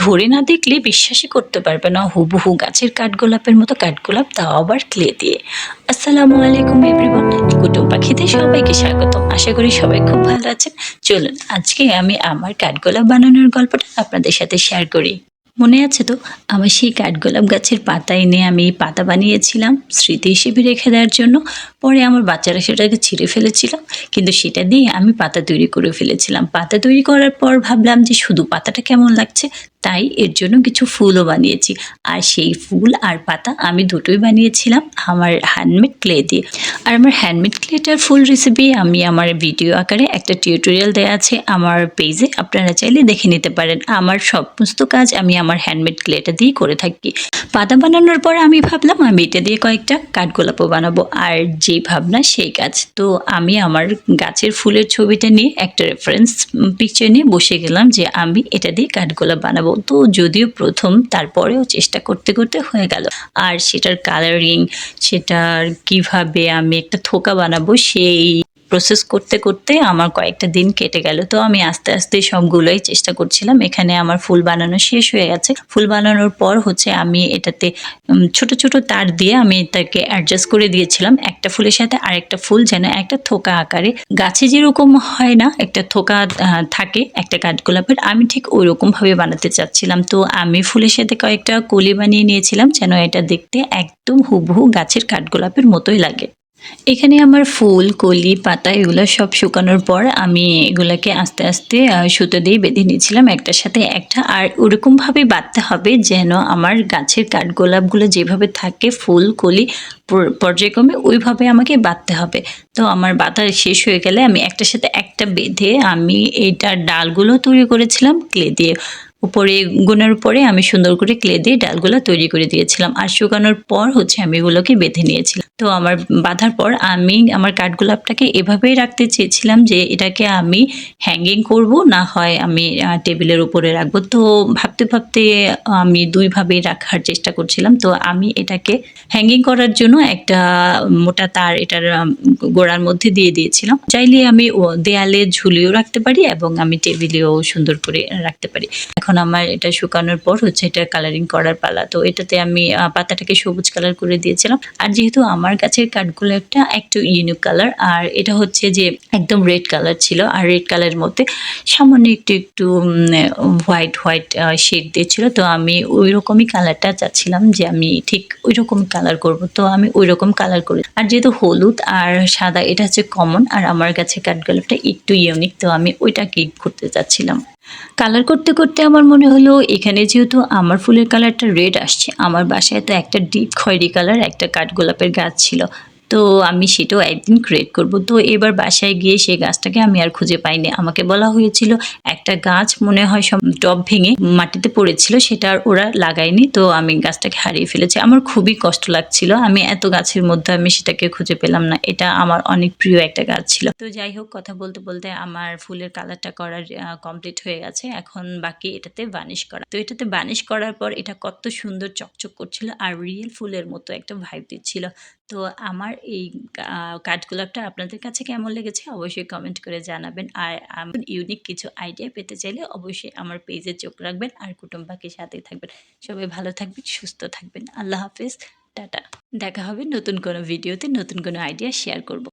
ধরে না দেখলে বিশ্বাসই করতে পারবে না, হুবহু গাছের কাঠগোলাপের মতো কাঠগোলাপ, তাও আবার ক্লে দিয়ে। আসসালামু আলাইকুম এভরিওয়ান, কুটুম পাখিতে সবাইকে স্বাগত। আশা করি সবাই খুব ভালো আছেন। চলুন আজকে আমি আমার কাঠগোলাপ বানানোর গল্পটা আপনাদের সাথে শেয়ার করি। মনে আছে তো আমার সেই কাঠগোলাপ গাছের পাতা এনে আমি পাতা বানিয়েছিলাম স্মৃতি হিসেবে রেখে দেওয়ার জন্য। পরে আমার বাচ্চারা সেটাকে ছিঁড়ে ফেলেছিল, কিন্তু সেটা দিয়ে আমি পাতা তৈরি করে ফেলেছিলাম। পাতা তৈরি করার পর ভাবলাম যে শুধু পাতাটা কেমন লাগছে, তাই এর জন্য কিছু ফুলও বানিয়েছি। আর সেই ফুল আর পাতা আমি দুটোই বানিয়েছিলাম আমার হ্যান্ডমেড ক্লে দিয়ে। আর আমার হ্যান্ডমেড ক্লেটার ফুল রেসিপি আমি আমার ভিডিও আকারে একটা টিউটোরিয়াল দেওয়া আছে আমার পেজে, আপনারা চাইলে দেখে নিতে পারেন। আমার সমস্ত কাজ আমি আমার হ্যান্ডমেড ক্লেটা দিয়েই করে থাকি। পাতা বানানোর পর আমি ভাবলাম আমি এটা দিয়ে কয়েকটা কাঠগোলাপও বানাবো, আর যেই ভাবনা সেই কাজ। তো আমি আমার গাছের ফুলের ছবিটা নিয়ে একটা রেফারেন্স পিকচার নিয়ে বসে গেলাম যে আমি এটা দিয়ে কাঠগোলাপ বানাবো। তো যদিও প্রথম, তারপরেও চেষ্টা করতে করতে হয়ে গেল। আর সেটার কালারিং, সেটার কিভাবে আমি একটা থোকা বানাবো সেই প্রসেস করতে করতে আমার কয়েকটা দিন কেটে গেল। তো আমি আস্তে আস্তে সবগুলোই চেষ্টা করছিলাম। এখানে আমার ফুল বানানো শেষ হয়ে গেছে। ফুল বানানোর পর আমি এটাতে ছোট ছোট তার দিয়ে আমি এটাকে অ্যাডজাস্ট করে দিয়েছিলাম একটা ফুলের সাথে আরেকটা ফুল যেন একটা থোকা আকারে, গাছে যেরকম হয় না একটা থোকা থাকে একটা কাঠগোলাপের, আমি ঠিক ওই রকম ভাবে বানাতে চাচ্ছিলাম। তো আমি ফুলের সাথে কয়েকটা কলি বানিয়ে নিয়েছিলাম যেন এটা দেখতে একদম হুবহু গাছের কাঠগোলাপের মতোই লাগে। এখানে আমার ফুল, কলি, পাতা এগুলো সব শুকানোর পর আমি এগুলাকে আস্তে আস্তে সুতো দিয়ে বেঁধে নিয়েছিলাম একটার সাথে একটা। আর ওরকমভাবে বাঁধতে হবে যেন আমার গাছের কাঠগোলাপগুলো যেভাবে থাকে ফুল, কলি পর্যায়ক্রমে ওইভাবে আমাকে বাঁধতে হবে। তো আমার বাঁধা শেষ হয়ে গেলে আমি একটার সাথে একটা বেঁধে আমি এইটার ডালগুলো তৈরি করেছিলাম ক্লে দিয়ে। উপরে গুনার উপরে আমি সুন্দর করে ক্লে দিয়ে ডালগুলো তৈরি করে দিয়েছিলাম। আর শুকানোর পর আমি এগুলোকে বেঁধে নিয়েছিলাম। তো আমার বাঁধার পর আমি আমার কাঠগোলাপটাকে এভাবেই রাখতে চেয়েছিলাম যে এটাকে আমি হ্যাঙ্গিং করব, না হয় আমি টেবিলের উপরে রাখবো। তো ভাবতে ভাবতে আমি দুইভাবেই রাখার চেষ্টা করছিলাম। তো আমি এটাকে হ্যাঙ্গিং করার জন্য একটা মোটা তার এটার গোড়ার মধ্যে দিয়ে দিয়েছিলাম। চাইলে আমি দেয়ালে ঝুলিয়েও রাখতে পারি এবং আমি টেবিলেও সুন্দর করে রাখতে পারি। এখন আমার এটা শুকানোর পর এটা কালারিং করার পালা। তো এটাতে আমি পাতাটাকে সবুজ কালার করে দিয়েছিলাম। আর যেহেতু আমার গাছের কাঠগোলাপটা একটু ইউনিক কালার, আর এটা যে একদম রেড কালার ছিল, আর রেড কালারের মধ্যে সামান্য একটু একটু হোয়াইট হোয়াইট শেড দিয়েছিল। তো আমি ওই রকমই কালারটা চাচ্ছিলাম যে আমি ঠিক ওই রকম কালার করব। তো আমি ওই রকম কালার করি। আর যেহেতু হলুদ আর সাদা এটা কমন, আর আমার গাছের কাঠগোলাপটা একটু ইউনিক, তো আমি ওইটাকে করতে চাচ্ছিলাম। কালার করতে করতে আমার মনে হলো এখানে যেহেতু আমার ফুলের কালারটা রেড আসছে, আমার বাসায় তো একটা ডিপ খয়েরি কালার একটা কাঠগোলাপের গাছ ছিল, তো আমি সেটাও একদিন ক্রিয়েট করব। তো এবার বাসায় গিয়ে সেই গাছটাকে আমি আর খুঁজে পাইনি। আমাকে বলা হয়েছিল একটা গাছ মনে হয় সব টব ভেঙে মাটিতে পড়েছিল, সেটা আর ওরা লাগায়নি। তো আমি গাছটাকে হারিয়ে ফেলেছি। আমার খুবই কষ্ট লাগছিল, আমি এত গাছের মধ্যে আমি সেটাকে খুঁজে পেলাম না। এটা আমার অনেক প্রিয় একটা গাছ ছিল। তো যাই হোক, কথা বলতে বলতে আমার ফুলের কালারটা করার কমপ্লিট হয়ে গেছে। এখন বাকি এটাতে বার্নিশ করা। তো এটাতে বার্নিশ করার পর এটা কত সুন্দর চকচক করছিল আর রিয়েল ফুলের মতো একটা ভাইব দিচ্ছিল। তো আমার এই কাঠগোলাপটা আপনাদের কাছে কেমন লেগেছে অবশ্যই কমেন্ট করে জানাবেন। আর ইউনিক কিছু আইডিয়া পেতে চাইলে অবশ্যই আমার পেজে চোখ রাখবেন আর কুটুম পাখির সাথেই থাকবেন। সবাই ভালো থাকবেন, সুস্থ থাকবেন। আল্লাহ হাফেজ, টাটা। দেখা হবে নতুন কোনো ভিডিওতে, নতুন কোনো আইডিয়া শেয়ার করব।